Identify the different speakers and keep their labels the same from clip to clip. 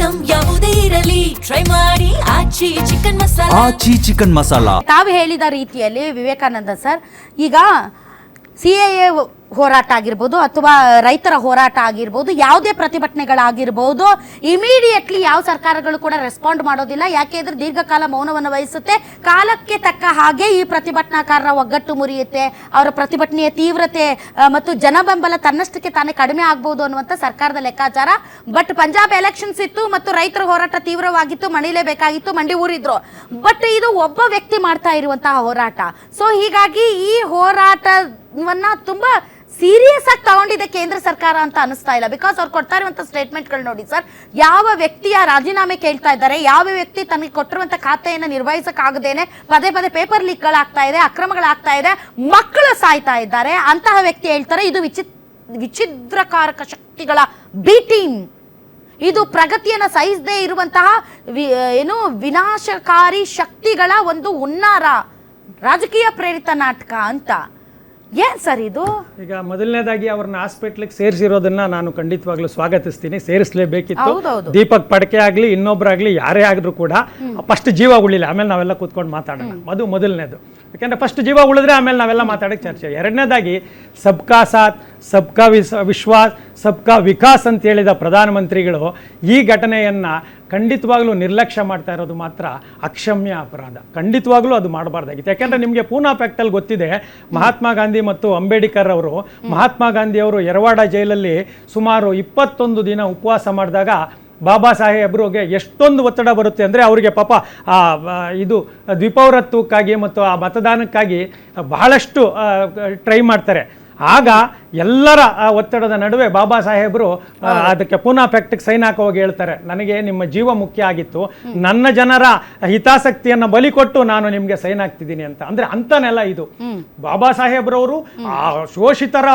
Speaker 1: Item ಯಾವುದೇ ಇರಲಿ try ಮಾಡಿ ಆಚಿ ಚಿಕನ್ ಮಸಾಲಾ.
Speaker 2: ಆಚಿ ಚಿಕನ್ ಮಸಾಲಾ.
Speaker 3: ತಾವು ಹೇಳಿದ ರೀತಿಯಲ್ಲಿ ವಿವೇಕಾನಂದ ಸರ್, ಈಗ CAA ಹೋರಾಟ ಆಗಿರ್ಬೋದು ಅಥವಾ ರೈತರ ಹೋರಾಟ ಆಗಿರ್ಬೋದು, ಯಾವುದೇ ಪ್ರತಿಭಟನೆಗಳಾಗಿರ್ಬೋದು, ಇಮಿಡಿಯೇಟ್ಲಿ ಯಾವ ಸರ್ಕಾರಗಳು ಕೂಡ ರೆಸ್ಪಾಂಡ್ ಮಾಡೋದಿಲ್ಲ. ಯಾಕೆಂದ್ರೆ ದೀರ್ಘಕಾಲ ಮೌನವನ್ನು ವಹಿಸುತ್ತೆ. ಕಾಲಕ್ಕೆ ತಕ್ಕ ಹಾಗೆ ಈ ಪ್ರತಿಭಟನಾಕಾರರ ಒಗ್ಗಟ್ಟು ಮುರಿಯುತ್ತೆ, ಅವರ ಪ್ರತಿಭಟನೆಯ ತೀವ್ರತೆ ಮತ್ತು ಜನಬೆಂಬಲ ತನ್ನಷ್ಟಕ್ಕೆ ತಾನೇ ಕಡಿಮೆ ಆಗ್ಬೋದು ಅನ್ನುವಂಥ ಸರ್ಕಾರದ ಲೆಕ್ಕಾಚಾರ. ಬಟ್ ಪಂಜಾಬ್ ಎಲೆಕ್ಷನ್ಸ್ ಇತ್ತು ಮತ್ತು ರೈತರ ಹೋರಾಟ ತೀವ್ರವಾಗಿತ್ತು, ಮಣಿಲೇಬೇಕಾಗಿತ್ತು, ಮಂಡಿ ಊರಿದ್ರು. ಬಟ್ ಇದು ಒಬ್ಬ ವ್ಯಕ್ತಿ ಮಾಡ್ತಾ ಇರುವಂತಹ ಹೋರಾಟ. ಸೊ ಹೀಗಾಗಿ ಈ ಹೋರಾಟವನ್ನ ತುಂಬಾ ಸೀರಿಯಸ್ ಆಗಿ ತಗೊಂಡಿದೆ ಕೇಂದ್ರ ಸರ್ಕಾರ ಅಂತ ಅನಿಸ್ತಾ ಇಲ್ಲ. ಬಿಕಾಸ್ ಅವ್ರು ಕೊಡ್ತಾ ಇರುವಂತ ಸ್ಟೇಟ್ಮೆಂಟ್ಗಳು ನೋಡಿ ಸರ್, ಯಾವ ವ್ಯಕ್ತಿಯ ರಾಜೀನಾಮೆ ಕೇಳ್ತಾ ಇದ್ದಾರೆ, ಯಾವ ವ್ಯಕ್ತಿ ತನಗೆ ಕೊಟ್ಟಿರುವಂತ ಖಾತೆಯನ್ನು ನಿರ್ವಹಿಸಕ್ಕಾಗದೇನೆ ಪದೇ ಪದೇ ಪೇಪರ್ ಲೀಕ್ಗಳಾಗ್ತಾ ಇದೆ, ಅಕ್ರಮಗಳಾಗ್ತಾ ಇದೆ, ಮಕ್ಕಳು ಸಾಯ್ತಾ ಇದ್ದಾರೆ, ಅಂತಹ ವ್ಯಕ್ತಿ ಹೇಳ್ತಾರೆ ಇದು ವಿಚಿದ್ರಕಾರಕ ಶಕ್ತಿಗಳ ಬಿ ಟೀಮ್, ಇದು ಪ್ರಗತಿಯನ್ನು ಸಹಿಸದೇ ಇರುವಂತಹ ವಿನಾಶಕಾರಿ ಶಕ್ತಿಗಳ ಒಂದು ಹುನ್ನಾರ, ರಾಜಕೀಯ ಪ್ರೇರಿತ ನಾಟಕ ಅಂತ. ಏನ್ ಸರ್ ಇದು? ಈಗ
Speaker 4: ಮೊದಲನೇದಾಗಿ ಅವ್ರನ್ನ ಹಾಸ್ಪಿಟ್ಲಿಗೆ ಸೇರಿಸಿರೋದನ್ನ ನಾನು ಖಂಡಿತವಾಗ್ಲೂ ಸ್ವಾಗತಿಸ್ತೀನಿ. ಸೇರಿಸಲೇಬೇಕಿತ್ತು. ದೀಪಕ್ ಪಡಕೆ ಆಗ್ಲಿ ಇನ್ನೊಬ್ರಾಗ್ಲಿ ಯಾರೇ ಆದ್ರೂ ಕೂಡ ಫಸ್ಟ್ ಜೀವ ಉಳಿಲ್ಲ, ಆಮೇಲೆ ನಾವೆಲ್ಲ ಕೂತ್ಕೊಂಡು ಮಾತಾಡೋಣ. ಅದು ಮೊದಲನೇದು. ಯಾಕಂದ್ರೆ ಫಸ್ಟ್ ಜೀವ ಉಳಿದ್ರೆ ಆಮೇಲೆ ನಾವೆಲ್ಲ ಮಾತಾಡೋಕೆ ಚರ್ಚೆ. ಎರಡನೇದಾಗಿ ಸಬ್ಕಾ ಸಾಥ್ ಸಬ್ಕಾ ವಿಶ್ವಾಸ್ ಸಬ್ಕಾ ವಿಕಾಸ್ ಅಂತ ಹೇಳಿದ ಪ್ರಧಾನಮಂತ್ರಿಗಳು ಈ ಘಟನೆಯನ್ನು ಖಂಡಿತವಾಗ್ಲೂ ನಿರ್ಲಕ್ಷ್ಯ ಮಾಡ್ತಾ ಇರೋದು ಮಾತ್ರ ಅಕ್ಷಮ್ಯ ಅಪರಾಧ. ಖಂಡಿತವಾಗ್ಲೂ ಅದು ಮಾಡಬಾರ್ದಾಗಿತ್ತು. ಯಾಕೆಂದರೆ ನಿಮಗೆ ಪೂನಾ ಫ್ಯಾಕ್ಟಲ್ಲಿ ಗೊತ್ತಿದೆ, ಮಹಾತ್ಮ ಗಾಂಧಿ ಮತ್ತು ಅಂಬೇಡ್ಕರ್ ಅವರು, ಮಹಾತ್ಮ ಗಾಂಧಿ ಅವರು ಯರವಾಡ ಜೈಲಲ್ಲಿ ಸುಮಾರು 21 ದಿನ ಉಪವಾಸ ಮಾಡಿದಾಗ ಬಾಬಾ ಸಾಹೇಬ್ರಿಗೆ ಎಷ್ಟೊಂದು ಒತ್ತಡ ಬರುತ್ತೆ ಅಂದರೆ ಅವರಿಗೆ ಪಾಪ ಇದು ದ್ವಿಪೌರತ್ವಕ್ಕಾಗಿ ಮತ್ತು ಆ ಮತದಾನಕ್ಕಾಗಿ ಬಹಳಷ್ಟು ಟ್ರೈ ಮಾಡ್ತಾರೆ. ಆಗ ಎಲ್ಲರ ಒತ್ತಡದ ನಡುವೆ ಬಾಬಾ ಸಾಹೇಬರು ಅದಕ್ಕೆ ಪೂನಾ ಫ್ಯಾಕ್ಟ್ರಿಗೆ ಸೈನ್ ಹಾಕುವಾಗ ಹೇಳ್ತಾರೆ, ನನಗೆ ನಿಮ್ಮ ಜೀವ ಮುಖ್ಯ ಆಗಿತ್ತು, ನನ್ನ ಜನರ ಹಿತಾಸಕ್ತಿಯನ್ನು ಬಲಿ ಕೊಟ್ಟು ನಾನು ನಿಮಗೆ ಸೈನ್ ಹಾಕ್ತಿದ್ದೀನಿ ಅಂತ. ಅಂದ್ರೆ ಅಂತನೆಲ್ಲ ಇದು ಬಾಬಾ ಸಾಹೇಬ್ರವರು ಶೋಷಿತರ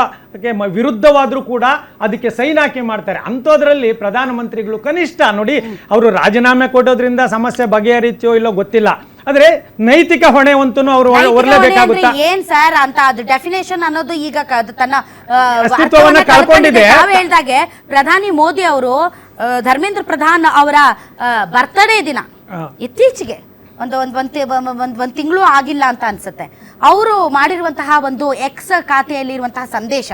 Speaker 4: ವಿರುದ್ಧವಾದ್ರೂ ಕೂಡ ಅದಕ್ಕೆ ಸೈನ್ ಹಾಕಿ ಮಾಡ್ತಾರೆ. ಅಂಥದ್ರಲ್ಲಿ ಪ್ರಧಾನಮಂತ್ರಿಗಳು ಕನಿಷ್ಠ ನೋಡಿ, ಅವರು ರಾಜೀನಾಮೆ ಕೊಡೋದ್ರಿಂದ ಸಮಸ್ಯೆ ಬಗೆಹರಿತೋ ಇಲ್ಲೋ ಗೊತ್ತಿಲ್ಲ, ಆದ್ರೆ ನೈತಿಕ ಹೊಣೆ ಅಂತೂ ಅವರು ಹೊರಲೇಬೇಕಾಗುತ್ತೆ.
Speaker 3: ಏನ್ ಸರ್ ಅಂತ ಅದು ಡೆಫಿನೇಷನ್ ಅನ್ನೋದು ಈಗ ತನ್ನ
Speaker 4: ಅಸ್ತಿತ್ವವನ್ನ ಕಳ್ಕೊಂಡಿದೆ.
Speaker 3: ಹೇಳ್ದಾಗೆ ಪ್ರಧಾನಿ ಮೋದಿ ಅವರು ಧರ್ಮೇಂದ್ರ ಪ್ರಧಾನ್ ಅವರ ಬರ್ತ್ಡೇ ದಿನ ಇತ್ತೀಚೆಗೆ ಒಂದು ತಿಂಗಳು ಆಗಿಲ್ಲ ಅಂತ ಅನ್ಸುತ್ತೆ, ಅವರು ಮಾಡಿರುವಂತಹ ಒಂದು ಎಕ್ಸ್ ಖಾತೆಯಲ್ಲಿ ಇರುವಂತಹ ಸಂದೇಶ,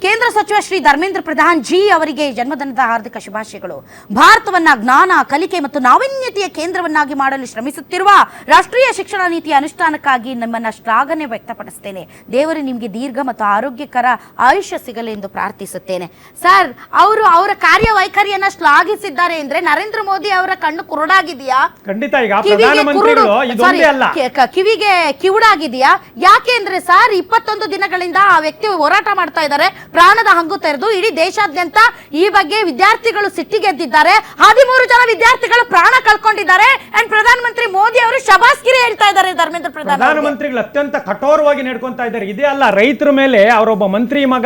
Speaker 3: ಕೇಂದ್ರ ಸಚಿವ ಶ್ರೀ ಧರ್ಮೇಂದ್ರ ಪ್ರಧಾನ್ ಜಿ ಅವರಿಗೆ ಜನ್ಮದಿನದ ಹಾರ್ದಿಕ ಶುಭಾಶಯಗಳು. ಭಾರತವನ್ನ ಜ್ಞಾನ, ಕಲಿಕೆ ಮತ್ತು ನಾವೀನ್ಯತೆಯ ಕೇಂದ್ರವನ್ನಾಗಿ ಮಾಡಲು ಶ್ರಮಿಸುತ್ತಿರುವ ರಾಷ್ಟ್ರೀಯ ಶಿಕ್ಷಣ ನೀತಿಯ ಅನುಷ್ಠಾನಕ್ಕಾಗಿ ನಮ್ಮನ್ನ ಶ್ಲಾಘನೆ ವ್ಯಕ್ತಪಡಿಸುತ್ತೇನೆ. ದೇವರು ನಿಮಗೆ ದೀರ್ಘ ಮತ್ತು ಆರೋಗ್ಯಕರ ಆಯುಷ್ಯ ಸಿಗಲಿ ಎಂದು ಪ್ರಾರ್ಥಿಸುತ್ತೇನೆ. ಸರ್, ಅವರು ಅವರ ಕಾರ್ಯವೈಖರಿಯನ್ನ ಶ್ಲಾಘಿಸಿದ್ದಾರೆ ಅಂದ್ರೆ ನರೇಂದ್ರ ಮೋದಿ ಅವರ ಕಣ್ಣು ಕುರುಡಾಗಿದೆಯಾ?
Speaker 4: ಖಂಡಿತ. ಈಗ ಪ್ರಧಾನಮಂತ್ರಿಗಳು ಇದೊಂದೇ ಅಲ್ಲ,
Speaker 3: ಕಿವಿಗೆ ಕಿವುಡಾಗಿದೆಯಾ? ಯಾಕೆ ಅಂದ್ರೆ ಸರ್, 21 ದಿನಗಳಿಂದ ಆ ವ್ಯಕ್ತಿ ಹೋರಾಟ ಮಾಡ್ತಾ ಇದ್ದಾರೆ, ಪ್ರಾಣದ ಹಂಗು ತೆರೆದು. ಇಡೀ ದೇಶಾದ್ಯಂತ ಈ ಬಗ್ಗೆ ವಿದ್ಯಾರ್ಥಿಗಳು ಸಿಟ್ಟಿಗೆದ್ದಿದ್ದಾರೆ. 13 ಜನ ವಿದ್ಯಾರ್ಥಿಗಳು ಪ್ರಾಣ ಕಳ್ಕೊಂಡಿದ್ದಾರೆ. ಅಂಡ್ ಪ್ರಧಾನಮಂತ್ರಿ ಮೋದಿ ಅವರು ಶಬಾಸ್ಗಿರಿ ಹೇಳ್ತಾ ಇದ್ದಾರೆ ಧರ್ಮೇಂದ್ರ
Speaker 4: ಪ್ರಧಾನಮಂತ್ರಿಗಳು ಅತ್ಯಂತ ಕಠೋರವಾಗಿ ನಡ್ಕೊಂತಾ ಇದ್ದಾರೆ. ಇದೇ ಅಲ್ಲ, ರೈತರ ಮೇಲೆ ಅವರೊಬ್ಬ ಮಂತ್ರಿ ಮಗ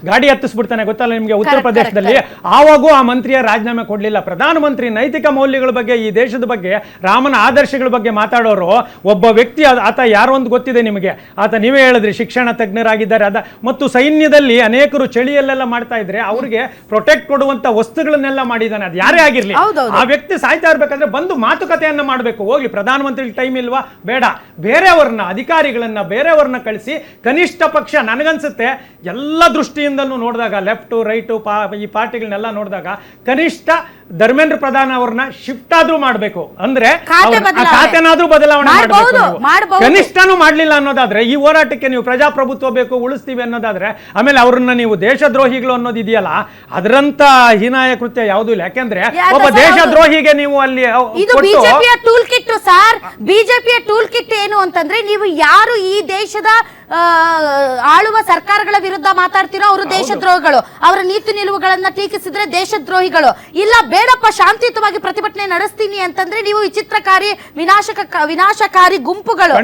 Speaker 4: ಗಾಡಿ ಹತ್ತಿಸ್ಬಿಡ್ತಾನೆ, ಗೊತ್ತಲ್ಲ ನಿಮ್ಗೆ, ಉತ್ತರ ಪ್ರದೇಶದಲ್ಲಿ. ಆವಾಗೂ ಆ ಮಂತ್ರಿಯ ರಾಜೀನಾಮೆ ಕೊಡ್ಲಿಲ್ಲ. ಪ್ರಧಾನಮಂತ್ರಿ ನೈತಿಕ ಮೌಲ್ಯಗಳ ಬಗ್ಗೆ, ಈ ದೇಶದ ಬಗ್ಗೆ, ರಾಮನ ಆದರ್ಶಗಳ ಬಗ್ಗೆ ಮಾತಾಡೋರು ಒಬ್ಬ ವ್ಯಕ್ತಿ. ಆತ ಯಾರು ಅಂತ ಗೊತ್ತಿದೆ ನಿಮಗೆ, ಆತ ನೀವೇ ಹೇಳಿದ್ರಿ ಶಿಕ್ಷಣ ತಜ್ಞರಾಗಿದ್ದಾರೆ. ಮತ್ತು ಸೈನ್ಯದಲ್ಲಿ ಅನೇಕರು ಚಳಿಯಲ್ಲೆಲ್ಲ ಮಾಡ್ತಾ ಇದ್ರೆ ಅವ್ರಿಗೆ ಪ್ರೊಟೆಕ್ಟ್ ಕೊಡುವಂತ ವಸ್ತುಗಳನ್ನೆಲ್ಲ ಮಾಡಿದ್ದಾನೆ. ಅದು ಯಾರೇ ಆಗಿರ್ಲಿ, ಆ ವ್ಯಕ್ತಿ ಸಾಯ್ತಾ ಇರ್ಬೇಕಾದ್ರೆ ಬಂದು ಮಾತುಕತೆಯನ್ನ ಮಾಡಬೇಕು. ಹೋಗ್ಲಿ, ಪ್ರಧಾನಮಂತ್ರಿ ಟೈಮ್ ಇಲ್ವಾ? ಬೇಡ, ಬೇರೆಯವ್ರನ್ನ, ಅಧಿಕಾರಿಗಳನ್ನ ಬೇರೆಯವ್ರನ್ನ ಕಳಿಸಿ ಕನಿಷ್ಠ ಪಕ್ಷ ನನಗನ್ಸುತ್ತೆ ಎಲ್ಲ ದೃಷ್ಟಿಯಿಂದಲೂ ನೋಡಿದಾಗ, ಲೆಫ್ಟ್ ರೈಟ್ ಈ ಪಾರ್ಟಿಗಳನ್ನೆಲ್ಲ ನೋಡಿದಾಗ ಕನಿಷ್ಠ ಧರ್ಮೇಂದ್ರ ಪ್ರಧಾನ್ ಅವ್ರನ್ನ ಶಿಫ್ಟ್ ಆದ್ರೂ ಮಾಡಬೇಕು. ಅಂದ್ರೆ ಖಾತೆನಾದ್ರೂ ಬದಲಾವಣೆ ಮಾಡಬೇಕು. ಕನಿಷ್ಠನೂ ಮಾಡ್ಲಿಲ್ಲ ಅನ್ನೋದಾದ್ರೆ ಈ ಹೋರಾಟಕ್ಕೆ ನೀವು ಪ್ರಜಾಪ್ರಭುತ್ವ ಬೇಕು, ಉಳಿಸ್ತೀವಿ ಅನ್ನೋದಾದ್ರೆ, ಆಮೇಲೆ ಅವ್ರನ್ನ ನೀವು ದೇಶದ್ರೋಹಿಗಳು ಅನ್ನೋದು ಇದೆಯಲ್ಲ, ಅದರಂತ ಹೀನಾಯ ಕೃತ್ಯ ಯಾವುದೂ ಇಲ್ಲ. ಯಾಕೆಂದ್ರೆ ಒಬ್ಬ ದೇಶದ್ರೋಹಿಗೆ ನೀವು ಅಲ್ಲಿ
Speaker 3: ಬಿಜೆಪಿಯ ಟೂಲ್ ಕಿಟ್ ಸರ್, ಬಿಜೆಪಿಯ ಟೂಲ್ ಕಿಟ್ ಏನು ಅಂತಂದ್ರೆ, ನೀವು ಯಾರು ಈ ದೇಶದ ಆಳುವ ಸರ್ಕಾರಗಳ ವಿರುದ್ಧ ಮಾತಾಡ್ತಿರೋ ಅವರು ದೇಶದ್ರೋಹಿಗಳು, ಅವರ ನೀತಿ ನಿಲುವುಗಳನ್ನ ಟೀಕಿಸಿದ್ರೆ ದೇಶದ್ರೋಹಿಗಳು. ಇಲ್ಲ ಬೇಡಪ್ಪ ಶಾಂತಿಯುತವಾಗಿ ಪ್ರತಿಭಟನೆ ನಡೆಸ್ತೀನಿ ಅಂತಂದ್ರೆ ನೀವು ವಿಚಿತ್ರಕಾರಿ ವಿನಾಶಕಾರಿ ಗುಂಪುಗಳು.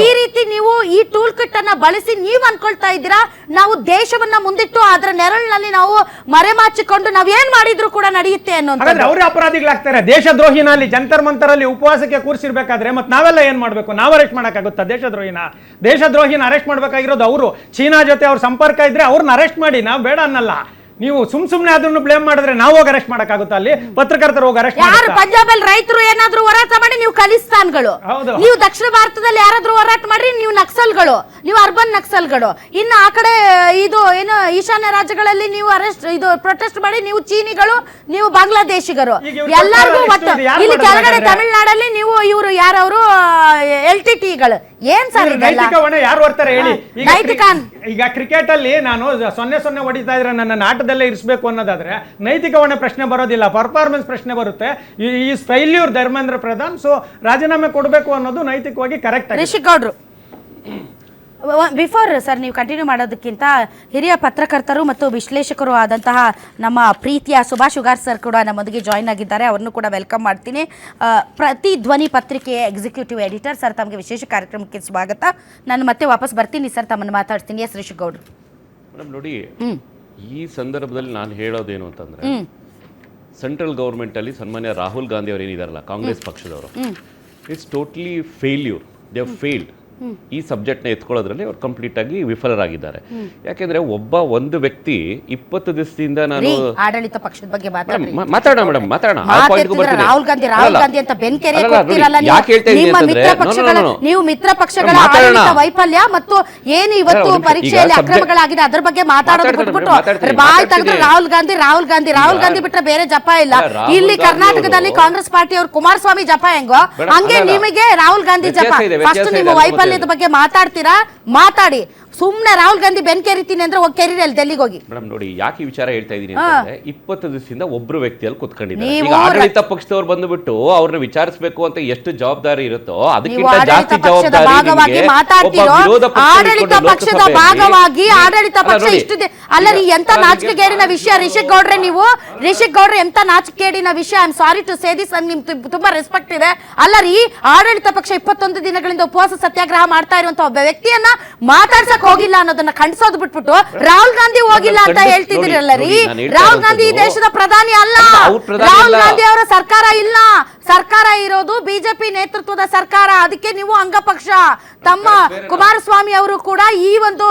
Speaker 3: ಈ ರೀತಿ ನೀವು ಈ ಟೂಲ್ ಕಿಟ್ ಅನ್ನ ಬಳಸಿ ನೀವು ಅನ್ಕೊಳ್ತಾ ಇದ್ದೀರಾ ನಾವು ದೇಶವನ್ನ ಮುಂದಿಟ್ಟು ಅದರ ನೆರಳಿನಲ್ಲಿ ನಾವು ಮರೆಮಾಚಿಕೊಂಡು ನಾವೇನ್ ಮಾಡಿದ್ರು ಕೂಡ ನಡೆಯುತ್ತೆ ಅನ್ನೋದು.
Speaker 4: ಅವರೇ ಅಪರಾಧಿಗಳಾಗ್ತಾರೆ. ದೇಶದ್ರೋಹಿನಲ್ಲಿ ಜಂತರ್ ಮಂತರಲ್ಲಿ ಉಪವಾಸಕ್ಕೆ ಕೂರಿಸಿರ್ಬೇಕಾದ್ರೆ ಮತ್ತೆ ನಾವೆಲ್ಲ ಏನ್ ಮಾಡ್ಬೇಕು? ನಾವು ಅರೆಸ್ಟ್ ಮಾಡಕ್ಕಾಗುತ್ತಾ ದೇಶದ್ರೋಹಿನ ಅರೆಸ್ಟ್ ಮಾಡ್ಬೇಕಾಗಿರೋದು ಅವರು. ಚೀನಾ ಜೊತೆ ಅವ್ರ ಸಂಪರ್ಕ ಇದ್ರೆ ಅವ್ರನ್ನ ಅರೆಸ್ಟ್ ಮಾಡಿ, ನಾವು ಬೇಡ ಅನ್ನಲ್ಲ. ನೀವು ಸುಮ್ನೆ ಅದನ್ನು ಬ್ಲೇಮ್ ಮಾಡಿದ್ರೆ ನಾವು ಹೋಗಿ ಅರೆಸ್ಟ್ ಮಾಡಕ್ಕಾಗುತ್ತಾ? ಅಲ್ಲಿ ಪತ್ರಕರ್ತರು ಹೋಗಿ ಅರೆಸ್ಟ್
Speaker 3: ಯಾರು ಪಂಜಾಬ್ ಅಲ್ಲಿ ರೈತರು ಏನಾದ್ರೂ ಹೋರಾಟ ಮಾಡಿ ನೀವು ಖಲಿಸ್ತಾನ್ಗಳು,
Speaker 4: ಹೌದು.
Speaker 3: ನೀವು ದಕ್ಷಿಣ ಭಾರತದಲ್ಲಿ ಯಾರಾದ್ರೂ ಹೋರಾಟ ಮಾಡ್ರಿ ನೀವು ನಕ್ಸಲ್ಗಳು, ನೀವು ಅರ್ಬನ್ ನಕ್ಸಲ್ಗಳು. ಇನ್ನು ಆ ಕಡೆ ಇದು ಏನು ಈಶಾನ್ಯ ರಾಜ್ಯಗಳಲ್ಲಿ ನೀವು ಇದು ಪ್ರೊಟೆಸ್ಟ್ ಮಾಡಿ ನೀವು ಚೀನಿಗಳು, ನೀವು ಬಾಂಗ್ಲಾದೇಶಿಗರು, ಎಲ್ಲರಿಗೂ ಇಲ್ಲಿ ಕೆಳಗಡೆ ತಮಿಳ್ನಾಡಲ್ಲಿ ನೀವು ಇವರು ಯಾರವರು LTTಗಳು. ಏನ್ ಸರ್
Speaker 4: ನೈತಿಕ ಹೊಣೆ ಯಾರು ಹೊರ್ತಾರೆ ಹೇಳಿ? ಈಗ ಕ್ರಿಕೆಟ್ ಅಲ್ಲಿ ನಾನು 0-0 ಹೊಡಿತಾ ಇದ್ರೆ ನನ್ನ ಆಟದಲ್ಲೇ ಇರಿಸಬೇಕು ಅನ್ನೋದಾದ್ರೆ ನೈತಿಕ ಹೊಣೆ ಪ್ರಶ್ನೆ ಬರೋದಿಲ್ಲ, ಪರ್ಫಾರ್ಮೆನ್ಸ್ ಪ್ರಶ್ನೆ ಬರುತ್ತೆ. ಈ ಫೈಲ್ಯೂರ್ ಧರ್ಮೇಂದ್ರ ಪ್ರಧಾನ್, ಸೊ ರಾಜೀನಾಮೆ ಕೊಡಬೇಕು ಅನ್ನೋದು ನೈತಿಕವಾಗಿ ಕರೆಕ್ಟ್.
Speaker 3: ರಿಷಿ ಗೌಡ್ರು, ಬಿಫೋರ್ ಸರ್ ನೀವು ಕಂಟಿನ್ಯೂ ಮಾಡೋದಕ್ಕಿಂತ ಹಿರಿಯ ಪತ್ರಕರ್ತರು ಮತ್ತು ವಿಶ್ಲೇಷಕರು ಆದಂತಹ ನಮ್ಮ ಪ್ರೀತಿಯ ಸುಭಾಷ್ ಉಗಾರ್ ಸರ್ ಕೂಡ ನಮ್ಮೊಂದಿಗೆ ಜಾಯ್ನ್ ಆಗಿದ್ದಾರೆ. ಅವ್ರನ್ನು ಕೂಡ ವೆಲ್ಕಮ್ ಮಾಡ್ತೀನಿ. ಪ್ರತಿಧ್ವನಿ ಪತ್ರಿಕೆಯ ಎಕ್ಸಿಕ್ಯೂಟಿವ್ ಎಡಿಟರ್ ಸರ್, ತಮಗೆ ವಿಶೇಷ ಕಾರ್ಯಕ್ರಮಕ್ಕೆ ಸ್ವಾಗತ. ನಾನು ಮತ್ತೆ ವಾಪಸ್ ಬರ್ತೀನಿ ಸರ್, ತಮ್ಮನ್ನು ಮಾತಾಡ್ತೀನಿ. ಎಸ್ ರಿಷಿ ಗೌಡ್ರು.
Speaker 2: ಮೇಡಮ್ ನೋಡಿ, ಈ ಸಂದರ್ಭದಲ್ಲಿ ನಾನು ಹೇಳೋದೇನು ಅಂತಂದ್ರೆ, ಸೆಂಟ್ರಲ್ ಗೌರ್ಮೆಂಟ್ ಅಲ್ಲಿ ಸನ್ಮಾನ್ಯ ರಾಹುಲ್ ಗಾಂಧಿ ಅವರು ಏನಿದಾರಲ್ಲ, ಕಾಂಗ್ರೆಸ್ ಪಕ್ಷದವರು, it's totally failure. They have failed. ಈ ಸಬ್ಜೆಕ್ಟ್ನ ಎತ್ಕೊಳ್ಳೋದ್ರಲ್ಲಿ ಅವ್ರು ಕಂಪ್ಲೀಟ್ ಆಗಿ ವಿಫಲರಾಗಿದ್ದಾರೆ. ಯಾಕೆಂದ್ರೆ ಒಂದು ವ್ಯಕ್ತಿ 20 ದಿವಸದಿಂದ ನಾನು
Speaker 3: ಆಡಳಿತ ಪಕ್ಷದ ಬಗ್ಗೆ
Speaker 2: ಮಾತಾಡೋಣ ಮೇಡಮ್, ಮಾತಾಡೋಣ.
Speaker 3: ರಾಹುಲ್ ಗಾಂಧಿ ಅಂತ ಬೆನ್ಕೆರೆ ನೀವು ಮಿತ್ರ ಪಕ್ಷಗಳ ಆಡಳಿತ ವೈಫಲ್ಯ ಮತ್ತು ಏನು ಇವತ್ತು ಪರೀಕ್ಷೆಯಲ್ಲಿ ಅಕ್ರಮಗಳಾಗಿದೆ ಅದರ ಬಗ್ಗೆ ಮಾತಾಡೋದು ಬಿಟ್ಬಿಟ್ಟು ಬಾಯ್ ತೆಗೆದ್ರೆ ರಾಹುಲ್ ಗಾಂಧಿ ಬಿಟ್ರೆ ಬೇರೆ ಜಪ ಇಲ್ಲ. ಇಲ್ಲಿ ಕರ್ನಾಟಕದಲ್ಲಿ ಕಾಂಗ್ರೆಸ್ ಪಾರ್ಟಿ ಅವರು ಕುಮಾರಸ್ವಾಮಿ ಜಪ ಹೆಂಗೋ ಹಂಗೆ ನಿಮಗೆ ರಾಹುಲ್ ಗಾಂಧಿ ಜಪ. ಫಸ್ಟ್ ನಿಮ್ಮ ವೈಫಲ್ಯದ ಬಗ್ಗೆ ಮಾತಾಡ್ತೀರಾ, ಮಾತಾಡಿ. ಸುಮ್ನೆ ರಾಹುಲ್ ಗಾಂಧಿ ಬೆನ್ಕೇರಿತೀನಿ ಅಂದ್ರೆ ಹೋಗಿ ಕೆರಿಯಲ್ಲಿ ಡೆಲ್ಲಿಗೆ ಹೋಗಿ.
Speaker 2: ಮೇಡಮ್ ನೋಡಿ, ಯಾಕೆ ಈ ವಿಚಾರ ಹೇಳ್ತಾ ಇದೀನಿ ಅಂತಂದ್ರೆ, 20 ದಿವಸದಿಂದ ಒಬ್ರು ವ್ಯಕ್ತಿಯಲ್ಲಿ ಕುತ್ಕೊಂಡಿದ್ದಾರೆ. ಈಗ ಆಡಳಿತ ಪಕ್ಷದವ್ರು ಬಂದ್ಬಿಟ್ಟು ಅವ್ರನ್ನ ವಿಚಾರಿಸಬೇಕು ಅಂತ ಎಷ್ಟು ಜವಾಬ್ದಾರಿ ಇರುತ್ತೋ ಅದಕ್ಕಿಂತ ಜಾಸ್ತಿ ಜವಾಬ್ದಾರಿ
Speaker 3: ಆಡಳಿತ ಪಕ್ಷದ ಭಾಗವಾಗಿ ಆಡಳಿತ ಪಕ್ಷ ಇಷ್ಟು ಅಲ್ಲ ರೀ. ಎಂತ ನಾಚಿಕೆಗೇಡಿನ ವಿಷಯ ರಿಷಿಕ್ ಗೌಡ್ರೆ, ನೀವು ರಿಷಿಕ್ ಗೌಡ್ರೆ ಎಂತ ನಾಚಿಕೆಗೇಡಿನ ವಿಷಯ. I am sorry to say this, ನಿಮ್ ತುಂಬಾ ರೆಸ್ಪೆಕ್ಟ್ ಇದೆ. ಅಲ್ಲ ರೀ, ಆಡಳಿತ ಪಕ್ಷ 21 ದಿನಗಳಿಂದ ಉಪವಾಸ ಸತ್ಯಾಗ್ರಹ ಮಾಡ್ತಾ ಇರುವಂತ ಒಬ್ಬ ವ್ಯಕ್ತಿಯನ್ನ ಮಾತಾಡ್ಸಕ್ ಹೋಗಿಲ್ಲ ಅನ್ನೋದನ್ನ ಖಂಡಿಸೋದು ಬಿಟ್ಬಿಟ್ಟು ರಾಹುಲ್ ಗಾಂಧಿ ಹೋಗಿಲ್ಲ ಅಂತ ಹೇಳ್ತಿದ್ರಲ್ಲ ರೀ. ರಾಹುಲ್ ಗಾಂಧಿ ಈ ದೇಶದ ಪ್ರಧಾನಿ ಅಲ್ಲ. ರಾಹುಲ್ ಗಾಂಧಿ ಅವರ ಸರ್ಕಾರ ಇಲ್ಲ. ಸರ್ಕಾರ ಇರೋದು ಬಿಜೆಪಿ ನೇತೃತ್ವದ ಸರ್ಕಾರ. ಅದಕ್ಕೆ ನೀವು ಅಂಗಪಕ್ಷ. ತಮ್ಮ ಕುಮಾರಸ್ವಾಮಿ ಅವರು ಕೂಡ ಈ ಒಂದು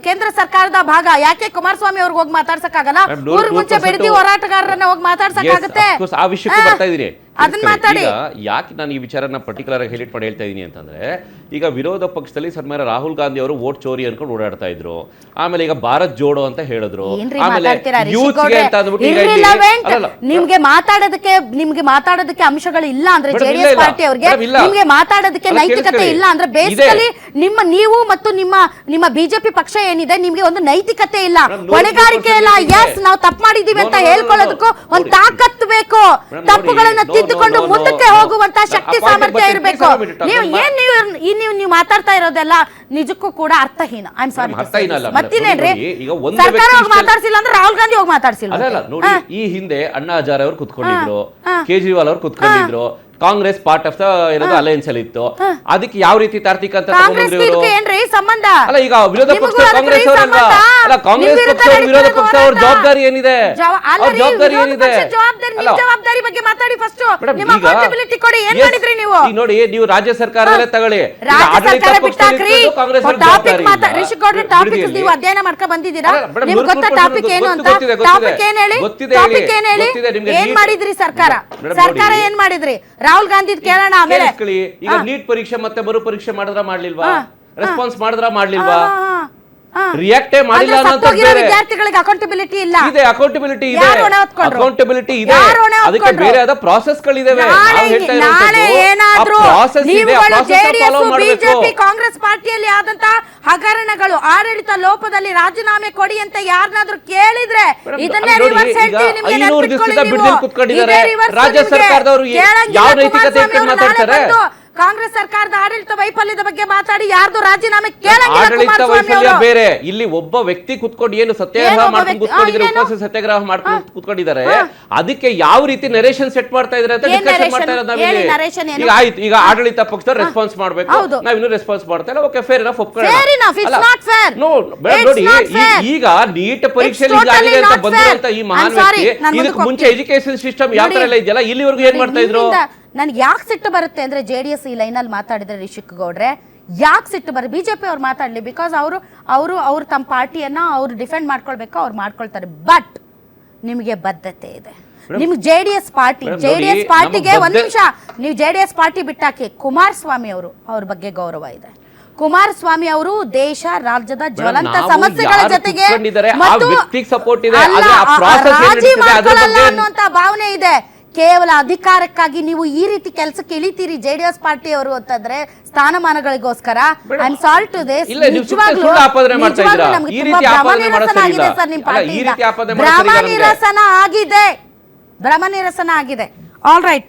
Speaker 3: ಕೇಂದ್ರ ಸರ್ಕಾರದ ಭಾಗ. ಯಾಕೆ ಕುಮಾರಸ್ವಾಮಿ ಅವ್ರಿಗೆ ಹೋಗಿ ಮಾತಾಡ್ಸಕ್ಕಾಗಲ್ಲ? ಊರಿಗೆ ಮುಂಚೆ ಬೆಳೆದಿ ಹೋರಾಟಗಾರರನ್ನ ಹೋಗಿ ಮಾತಾಡ್ಸಕ್ಕಾಗತ್ತೆ?
Speaker 2: ಆ ವಿಷಯಕ್ಕೆ ಬರ್ತಾ ಇದೀನಿ.
Speaker 3: ಅದನ್ನ ಮಾತಾಡಿ.
Speaker 2: ಯಾಕೆ ನಾನು ಈ ವಿಚಾರನ ಪರ್ಟಿಕ್ಯುಲರ್ ಆಗಿ ಹೈಲೈಟ್ ಮಾಡಿ ಹೇಳ್ತಾ ಇದೀನಿ ಅಂತಂದ್ರೆ, ಈಗ ವಿರೋಧ ಪಕ್ಷದಲ್ಲಿ ಸನ್ಮಾನ್ಯ ರಾಹುಲ್ ಗಾಂಧಿ ಅವರು ವೋಟ್ ಚೋರಿ ಅನ್ಕೊಂಡು ಓಡಾಡ್ತಾ ಇದ್ರು. ಆಮೇಲೆ ಈಗ ಭಾರತ್ ಜೋಡೋ ಅಂತ ಹೇಳಿದ್ರು. ಆಮೇಲೆ
Speaker 3: ನಿಮ್ಗೆ ಮಾತಾಡೋದಕ್ಕೆ ಅಂಶಗಳು ಇಲ್ಲ ಅಂದ್ರೆ ಜೆಡಿಎಸ್ ಪಾರ್ಟಿ ಅವರಿಗೆ ನಿಮ್ಗೆ ಮಾತಾಡೋದಕ್ಕೆ ನೈತಿಕತೆ ಇಲ್ಲ ಅಂದ್ರೆ ಬೇಸಿಕಲಿ ನೀವು ಮತ್ತು ನಿಮ್ಮ ಬಿಜೆಪಿ ಪಕ್ಷ ಏನಿದೆ ನಿಮ್ಗೆ ಒಂದು ನೈತಿಕತೆ ಇಲ್ಲ, ಹೊಣೆಗಾರಿಕೆ ಇಲ್ಲ. ಎಸ್ ನಾವು ತಪ್ಪು ಮಾಡಿದೀವಿ ಅಂತ ಹೇಳ್ಕೊಳ್ಳೋದಕ್ಕೂ ಒಂದು ತಾಕತ್ತು ಬೇಕು. ತಪ್ಪುಗಳನ್ನ ತಿದ್ದುಕೊಂಡು ಮುಂದಕ್ಕೆ ಹೋಗುವಂತ ಶಕ್ತಿ ಸಾಮರ್ಥ್ಯ ಇರಬೇಕು. ನೀವು ಮಾತಾಡ್ತಾ ಇರೋದೆಲ್ಲ ನಿಜಕ್ಕೂ ಕೂಡ ಅರ್ಥಹೀನ. ಐ ಆಮ್ ಸಾರಿ. ಮತ್ತೇನ್ರಿ ಸರ್ಕಾರ ಹೋಗಿ ಮಾತಾಡ್ಸಿಲ್ಲ ಅಂದ್ರೆ ರಾಹುಲ್ ಗಾಂಧಿ ಹೋಗಿ ಮಾತಾಡ್ಸಿಲ್ಲ.
Speaker 2: ನೋಡಿ, ಈ ಹಿಂದೆ ಅಣ್ಣಾ ಹಜಾರೆ ಅವರು ಕುತ್ಕೊಂಡಿದ್ರು, ಕೇಜ್ರಿವಾಲ್ ಅವರು ಕುತ್ಕೊಂಡಿದ್ರು. ಕಾಂಗ್ರೆಸ್ ಪಾರ್ಟ್ ಆಫ್ ದ ಏನದು ಅಲಯನ್ಸ್ ಅಲ್ಲಿ ಇತ್ತು. ಅದಕ್ಕೆ ಯಾವ ರೀತಿ ತಾರ್ಕಿಕ ಅಂತ
Speaker 3: ಸಂಬಂಧ
Speaker 2: ಅಲ್ಲ. ಈಗ ವಿರೋಧ ಪಕ್ಷ ಕಾಂಗ್ರೆಸ್ ಅವರಲ್ವಾ? ಅಲ್ಲ, ಕಾಂಗ್ರೆಸ್ ಪಕ್ಷ ವಿರೋಧ ಪಕ್ಷ ಅವ್ರ ಜವಾಬ್ದಾರಿ ಏನಿದೆ? ಜವಾಬ್ದಾರಿ ಏನಿದೆ?
Speaker 3: ಜವಾಬ್ದಾರಿ ಬಗ್ಗೆ ಮಾತಾಡಿ ಫಸ್ಟ್. ನಿಮ್ಮ ಅಕೌಂಟಬಿಲಿಟಿ ಕೊಡಿ. ಏನ್ ಮಾಡಿದ್ರಿ ನೀವು?
Speaker 2: ನೋಡಿ, ನೀವು ರಾಜ್ಯ ಸರ್ಕಾರದಲ್ಲೇ ತಗೊಳ್ಳಿ.
Speaker 3: ಆಡಳಿತ ಪಕ್ಷದಲ್ಲಿ ಕಾಂಗ್ರೆಸ್ ಟಾಪಿಕ್ ರಿಷಿ ಗೌಡ್ರೆ ಟಾಪಿಕ್ ನೀವು ಅಧ್ಯಯನ ಮಾಡ್ಕೊಂಡು ಬಂದಿದ್ದೀರಾ? ನಿಮ್ಗೆ ಗೊತ್ತಾ ಟಾಪಿಕ್ ಏನು ಅಂತ? ಟಾಪಿಕ್ ಏನ್ ಹೇಳಿ? ಟಾಪಿಕ್ ಏನ್ ಹೇಳಿ? ಏನ್ ಮಾಡಿದ್ರಿ ಸರ್ಕಾರ ಏನ್ ಮಾಡಿದ್ರಿ? ರಾಹುಲ್ ಗಾಂಧಿ ಕೇಳೋಣ ಆಮೇಲೆ.
Speaker 2: ಈಗ ನೀಟ್ ಪರೀಕ್ಷೆ ಮತ್ತೆ ಮರು ಪರೀಕ್ಷೆ ಮಾಡಿದ್ರ ಮಾಡ್ಲಿಲ್ವಾ? ರೆಸ್ಪಾನ್ಸ್ ಮಾಡಿದ್ರ ಮಾಡ್ಲಿಲ್ವಾ? ರಿಯಾಕ್ಟೇ ಮಾಡಿಲ್ಲ ಅನ್ನೋದು
Speaker 3: ವಿದ್ಯಾರ್ಥಿಗಳಿಗೆ ಅಕೌಂಟಬಿಲಿಟಿ ಇಲ್ಲ.
Speaker 2: ಇದೆ, ಅಕೌಂಟಬಿಲಿಟಿ ಇದೆ, ಅಕೌಂಟಬಿಲಿಟಿ ಇದೆ. ಅದಕ್ಕೆ ಬೇರೆ ಆದ ಪ್ರಾಸೆಸ್ ಗಳಿದಾವೆ.
Speaker 3: ನಾಳೆ ಏನಾದ್ರೂ ಬಿಜೆಪಿ ಕಾಂಗ್ರೆಸ್ ಪಾರ್ಟಿಯಲ್ಲಿ ಆದಂತ ಹಗರಣಗಳು, ಆಡಳಿತ ಲೋಪದಲ್ಲಿ ರಾಜೀನಾಮೆ ಕೊಡಿ ಅಂತ ಯಾರನ್ನಾದ್ರೂ ಕೇಳಿದ್ರೆ ಇದನ್ನೇ ರಿವರ್ಸ್ ಹೇಳ್ತೀವಿ. ನಿಮಗೆ
Speaker 2: 500 ದಿವಸದ ಬಿಡ್ದಲ್ಲಿ ಕುತ್ಕೊಂಡಿದ್ದಾರೆ ರಾಜ್ಯ ಸರ್ಕಾರದವರು. ಯಾವ ನೈತಿಕತೆ ಇಟ್ಕೊಂಡು ಮಾತಾಡ್ತಾರೆ?
Speaker 3: ಕಾಂಗ್ರೆಸ್ ಸರ್ಕಾರದ ಆಡಳಿತ ವೈಫಲ್ಯದ ಬಗ್ಗೆ ಮಾತಾಡಿ ಯಾರ್ದು ರಾಜೀನಾಮೆ ಕೇಳಂಗಿಲ್ಲ.
Speaker 2: ಆಡಳಿತ ವೈಫಲ್ಯ ಬೇರೆ. ಇಲ್ಲಿ ಒಬ್ಬ ವ್ಯಕ್ತಿ ಕುತ್ಕೊಂಡು ಏನು ಸತ್ಯಾಗ್ರಹ ಮಾಡ್ಕೊಂಡು ಕುತ್ಕೊಂಡಿದ್ದಾರೆ, ಉಪವಾಸ ಸತ್ಯಾಗ್ರಹ ಮಾಡ್ಕೊಂಡು ಕುತ್ಕೊಂಡಿದ್ದಾರೆ. ಅದಕ್ಕೆ ಯಾವ ರೀತಿ ನರೇಷನ್ ಸೆಟ್ ಮಾಡ್ತಾ ಇದ್ದಾರೆ ಅಂತ ಡಿಸ್ಕಷನ್ ಮಾಡ್ತಾ ಇರೋದು ನಾವಿಲ್ಲಿ. ಈಗ ಆಯ್ತು, ಈಗ ಆಡಳಿತ ಪಕ್ಷ ರೆಸ್ಪಾನ್ಸ್ ಮಾಡ್ಬೇಕು, ನಾವಿನ್ನು ರೆಸ್ಪಾನ್ಸ್ ಮಾಡ್ತಾ ಇಲ್ಲ. ಓಕೆ, ಫೇರ್ ಎನಫ್, ಒಪ್ಕೊಳ್ಳೋಣ. ನೋಡಿ, ಈಗ ನೀಟ್ ಪರೀಕ್ಷೆಯಲ್ಲಿ ಆಗಿದೆ ಅಂತ ಬಂದಿರೋಂತ ಈ ಮಹಾನ್ ವ್ಯಕ್ತಿ ಇದಕ್ಕೆ ಮುಂಚೆ ಎಜುಕೇಶನ್ ಸಿಸ್ಟಮ್ ಯಾವ ತರ ಎಲ್ಲ ಇದೆಯಲ್ಲ, ಇಲ್ಲಿವರೆಗೂ ಏನ್ ಮಾಡ್ತಾ ಇದ್ರು?
Speaker 3: ನನ್ಗೆ ಯಾಕೆ ಸಿಟ್ಟು ಬರುತ್ತೆ ಅಂದ್ರೆ, JDS ಈ ಲೈನಲ್ಲಿ ಮಾತಾಡಿದ್ರೆ ರಿಷಿಕ್ ಗೌಡ್ರೆ, ಯಾಕೆ ಸಿಟ್ಟು ಬರ ಬಿಜೆಪಿ ಅವ್ರು ಮಾತಾಡಲಿ, ಬಿಕಾಸ್ ಅವರು ತಮ್ಮ ಪಾರ್ಟಿಯನ್ನ ಅವ್ರು ಡಿಫೆಂಡ್ ಮಾಡ್ಕೊಳ್ಬೇಕು, ಅವ್ರು ಮಾಡ್ಕೊಳ್ತಾರೆ. ಬಟ್ ನಿಮಗೆ ಬದ್ಧತೆ ಇದೆ. ನಿಮ್ಗೆ ಜೆಡಿಎಸ್ ಪಾರ್ಟಿಗೆ ಒಂದ್ ನಿಮಿಷ, ನೀವು ಜೆಡಿಎಸ್ ಪಾರ್ಟಿ ಬಿಟ್ಟಾಕಿ, ಕುಮಾರಸ್ವಾಮಿ ಅವ್ರ ಬಗ್ಗೆ ಗೌರವ ಇದೆ. ಕುಮಾರಸ್ವಾಮಿ ಅವರು ದೇಶ ರಾಜ್ಯದ ಜ್ವಲಂತ ಸಮಸ್ಯೆಗಳ ಜೊತೆಗೆ ರಾಜಿ ಮಾಡ್ಕೊಳ್ಳಲ್ಲ ಅನ್ನುವಂತ ಭಾವನೆ ಇದೆ. ಕೇವಲ ಅಧಿಕಾರಕ್ಕಾಗಿ ನೀವು ಈ ರೀತಿ ಕೆಲಸಕ್ಕೆ ಇಳಿತೀರಿ ಜೆಡಿಎಸ್ ಪಾರ್ಟಿ ಅವರು ಅಂತಂದ್ರೆ ಸ್ಥಾನಮಾನಗಳಿಗೋಸ್ಕರ. I am sorry to this. ಭ್ರಮ ನಿರಸನ ಆಗಿದೆ. All right.